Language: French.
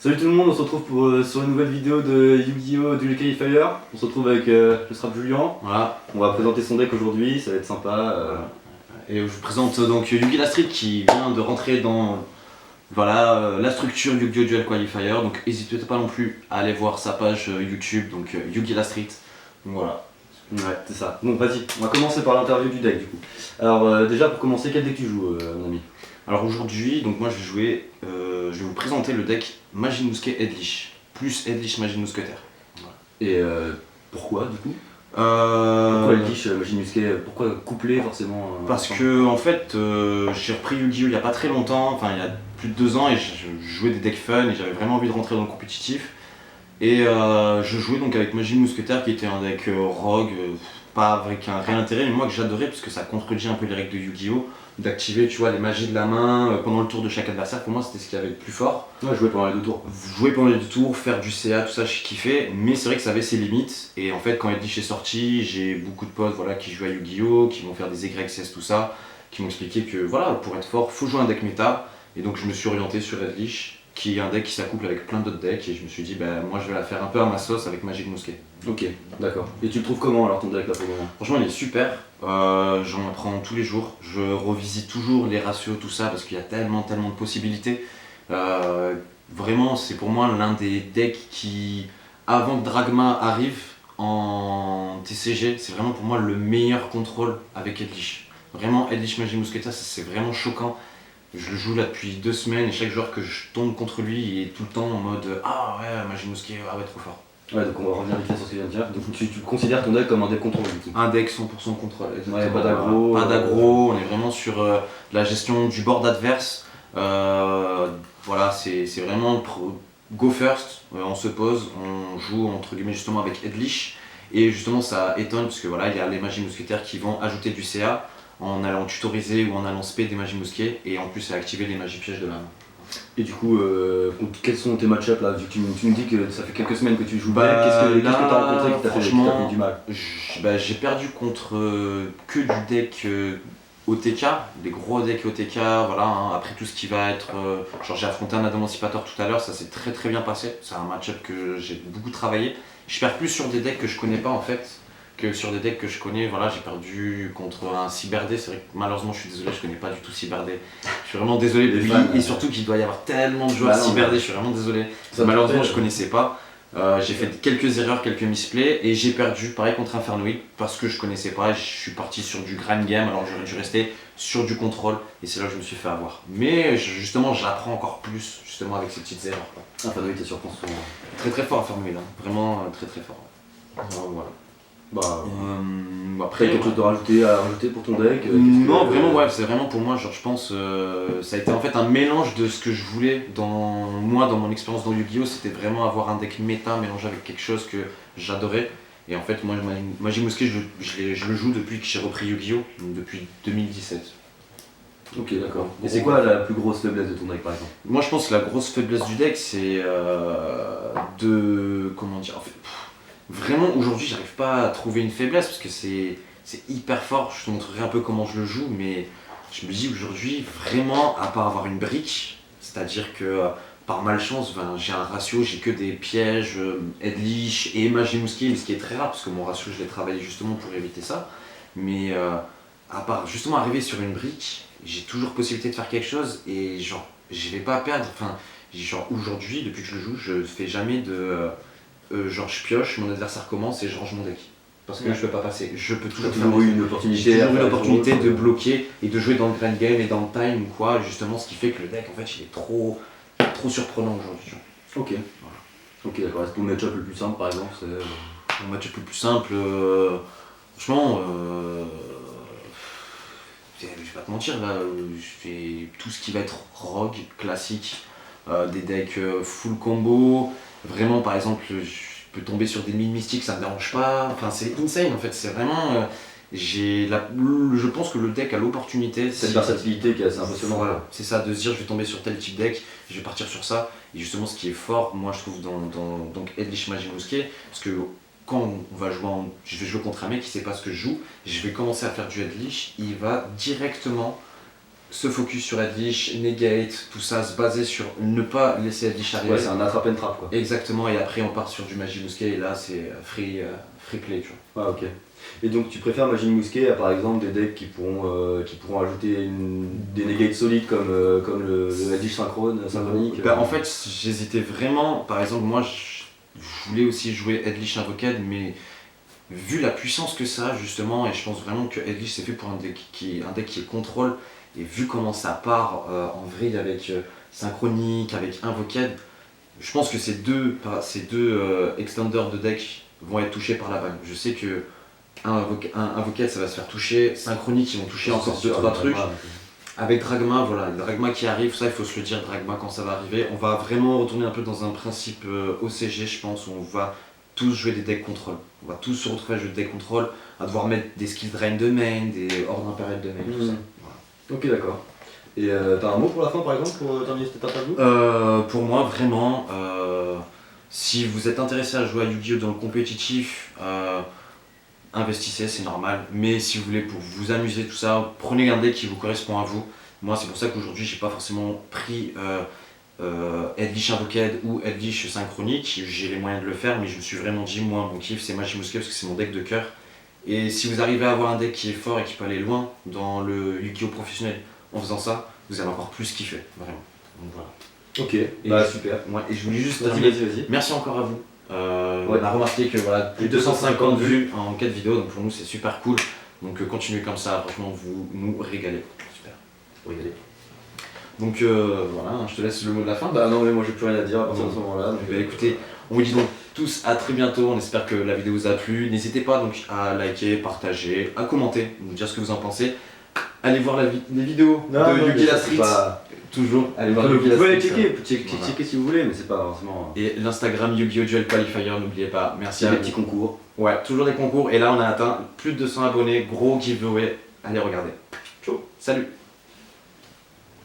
Salut tout le monde, on se retrouve sur une nouvelle vidéo de Yu-Gi-Oh! Duel Qualifier. On se retrouve avec le Strap Julien. Voilà. On va présenter son deck aujourd'hui, ça va être sympa. Et je vous présente donc Yugi La Street qui vient de rentrer dans la structure Yu-Gi-Oh! Duel Qualifier. Donc n'hésitez pas non plus à aller voir sa page YouTube, donc Yugi La Street. Donc voilà. Ouais, c'est ça. Bon, vas-y, on va commencer par l'interview du deck du coup. Alors, déjà pour commencer, quel deck tu joues, mon ami? Alors aujourd'hui, donc moi je vais vous présenter le deck Magie Mousquet Edlich, plus Edlich Magie Mousquetaire. Voilà. Et pourquoi du coup Pourquoi Edlich, Magie Musquet, pourquoi coupler forcément Parce que en fait j'ai repris Yu-Gi-Oh! Il n'y a pas très longtemps, enfin il y a plus de 2 ans, et je jouais des decks fun et j'avais vraiment envie de rentrer dans le compétitif. Et je jouais donc avec Magie Mousquetaire qui était un deck rogue, pas avec un réel intérêt, mais moi que j'adorais parce que ça contredit un peu les règles de Yu-Gi-Oh! D'activer tu vois les magies de la main pendant le tour de chaque adversaire. Pour moi c'était ce qu'il y avait le plus fort. Ouais, jouer pendant les 2 tours. Jouer pendant les 2 tours, faire du CA, tout ça je kiffais, mais c'est vrai que ça avait ses limites. Et en fait quand Edlich est sorti, j'ai beaucoup de potes voilà, qui jouent à Yu-Gi-Oh! Qui vont faire des YCS tout ça, qui m'ont expliqué que voilà, pour être fort, faut jouer un deck méta. Et donc je me suis orienté sur Edlich, qui est un deck qui s'accouple avec plein d'autres decks, et je me suis dit bah moi je vais la faire un peu à ma sauce avec Magic Mousquet. Ok, d'accord. Et tu le trouves comment alors ton deck là pour le moment? Franchement il est super, j'en apprends tous les jours, je revisite toujours les ratios, tout ça, parce qu'il y a tellement de possibilités. Vraiment c'est pour moi l'un des decks qui, avant que Dragma arrive en TCG, c'est vraiment pour moi le meilleur contrôle avec Edlich. Vraiment Edlich Magie Mousqueta, c'est vraiment choquant. Je le joue là depuis 2 semaines et chaque joueur que je tombe contre lui il est tout le temps en mode ah ouais Magie Mousquet, ah ouais trop fort. Ouais, donc on va revenir vite fait sur ce que tu viens de dire. Donc tu considères ton deck comme un deck contrôle du coup? Un deck 100% contrôle. Ouais, pas d'aggro. Pas d'aggro, on est vraiment sur la gestion du board adverse. Voilà, c'est vraiment go first, on se pose, on joue entre guillemets justement avec Edlich. Et justement ça étonne parce que voilà, il y a les magies mousquetaires qui vont ajouter du CA en allant tutoriser ou en allant spé des magies mousquets et en plus à activer les magies pièges de la main. Et du coup, quels sont tes match-ups là? Vu que tu me dis que ça fait quelques semaines que tu joues Bah, qu'est-ce que t'as rencontré qui t'a fait du mal? J'ai perdu contre que du deck OTK, des gros decks OTK, voilà, hein. Après tout ce qui va être. Genre j'ai affronté un Adamantipator tout à l'heure, ça s'est très bien passé. C'est un match-up que j'ai beaucoup travaillé. Je perds plus sur des decks que je connais pas en fait que sur des decks que je connais. Voilà, j'ai perdu contre un Cyberdé, c'est vrai que malheureusement je suis désolé, je connais pas du tout Cyberdé. Je suis vraiment désolé Les lui, fans, et surtout qu'il doit y avoir tellement de joueurs Cyberdé, je suis vraiment désolé. Malheureusement je connaissais pas. J'ai fait quelques erreurs, quelques misplays et j'ai perdu pareil contre Infernoid parce que je connaissais pas et je suis parti sur du grind game alors que j'aurais dû rester sur du contrôle et c'est là que je me suis fait avoir. Mais justement j'apprends encore plus justement avec ces petites erreurs. Infernoid t'es surprend souvent. Très fort Infernoid, hein. Vraiment très fort. Voilà. Bah, après quelque chose à rajouter pour ton deck? Non, vraiment, ouais, c'est vraiment pour moi, genre, je pense, ça a été en fait un mélange de ce que je voulais dans mon expérience dans Yu-Gi-Oh! C'était vraiment avoir un deck méta mélangé avec quelque chose que j'adorais. Et en fait, moi, Magie Mousquet, je le joue depuis que j'ai repris Yu-Gi-Oh! Depuis 2017. Ok, d'accord. Et c'est quoi la plus grosse faiblesse de ton deck par exemple? Moi, je pense que la grosse faiblesse du deck, c'est comment dire, en fait, vraiment aujourd'hui j'arrive pas à trouver une faiblesse parce que c'est hyper fort, je te montrerai un peu comment je le joue, mais je me dis aujourd'hui vraiment à part avoir une brique, c'est à dire que par malchance j'ai un ratio, j'ai que des pièges, Edlich et Magie Mousquet, ce qui est très rare parce que mon ratio je l'ai travaillé justement pour éviter ça, mais à part justement arriver sur une brique, j'ai toujours possibilité de faire quelque chose et genre je vais pas perdre, enfin genre aujourd'hui depuis que je le joue je fais jamais de genre je pioche, mon adversaire commence et je range mon deck. Parce que je peux pas passer. Je peux toujours faire une opportunité, j'ai toujours une opportunité de bloquer et de jouer dans le grand game et dans le time ou quoi, justement ce qui fait que le deck en fait il est trop surprenant aujourd'hui. Ok. Voilà. Ok, d'accord. Est-ce que ton match-up le plus simple par exemple c'est... Mon match-up le plus simple, franchement, je vais pas te mentir là, je fais tout ce qui va être rogue, classique, des decks full combo. Vraiment, par exemple, je peux tomber sur des mines mystiques, ça me dérange pas. Enfin, c'est insane en fait. C'est vraiment. Je pense que le deck a l'opportunité. Cette versatilité qui est assez impressionnante. Voilà, c'est ça, de se dire je vais tomber sur tel type deck, je vais partir sur ça. Et justement, ce qui est fort, moi je trouve, dans donc Edlich Magie Mousquet, parce que quand on va jouer je vais jouer contre un mec qui sait pas ce que je joue, je vais commencer à faire du Edlich, il va directement se focus sur Edlich, negate, tout ça, se baser sur ne pas laisser Edlich arriver. Ouais, c'est un attrape and trap quoi. Exactement, et après on part sur du Magie Mousquet et là c'est free play, tu vois. Ah ok. Et donc tu préfères Magie Mousquet à par exemple des decks qui pourront ajouter des negates solides comme le Edlich synchronique En fait, j'hésitais vraiment. Par exemple, moi je voulais aussi jouer Edlich Invocad, mais vu la puissance que ça a justement, et je pense vraiment que Edlich c'est fait pour un deck qui est contrôle, et vu comment ça part en vrille avec Synchronique, avec Invocad, je pense que ces deux extenders de deck vont être touchés par la balle. Je sais que un Invocad ça va se faire toucher, Synchronique ils vont toucher encore 2-3 trucs. Avec Dragma, voilà, Dragma qui arrive, ça il faut se le dire, Dragma quand ça va arriver, on va vraiment retourner un peu dans un principe OCG je pense, où on va tous jouer des decks contrôle. On va tous se retrouver à jouer des decks contrôle, à devoir mettre des skill drain de main, des hordes impériales de main, tout ça. Voilà. Ok d'accord. Et t'as un mot pour la fin par exemple pour terminer cette interview Pour moi vraiment, si vous êtes intéressé à jouer à Yu-Gi-Oh dans le compétitif, investissez, c'est normal, mais si vous voulez pour vous amuser tout ça, prenez un deck qui vous correspond à vous. Moi c'est pour ça qu'aujourd'hui j'ai pas forcément pris Edlich Invocad ou Edlich Synchronique, j'ai les moyens de le faire, mais je me suis vraiment dit moi mon kiff c'est Magie Mousquet parce que c'est mon deck de cœur. Et si vous arrivez à avoir un deck qui est fort et qui peut aller loin dans le Yu-Gi-Oh professionnel en faisant ça, vous allez encore plus kiffer, vraiment. Donc voilà. Ok, Et super. Ouais, et je voulais juste Vas-y, terminer. vas-y. Merci encore à vous. On a remarqué que voilà, plus de 250 vues en 4 vidéos, donc pour nous c'est super cool. Donc continuez comme ça, franchement vous nous régalez. Super. Régalez. Donc voilà, je te laisse le mot de la fin. Bah non mais moi j'ai plus rien à dire à partir de ce moment-là. Donc, Écoutez, on vous dit donc tous à très bientôt, on espère que la vidéo vous a plu. N'hésitez pas donc à liker, partager, à commenter, nous dire ce que vous en pensez. Allez voir les vidéos de Yu-Gi La Street. Toujours, allez voir vous Yu-Gi La pouvez aller Street. checker si vous voulez, mais c'est pas forcément. Et l'Instagram Yu-Gi-Oh! Duel Qualifier, n'oubliez pas. Merci Il y à a vous. des petits concours. Ouais, toujours des concours. Et là, on a atteint plus de 200 abonnés. Gros giveaway. Allez regarder. Ciao, salut.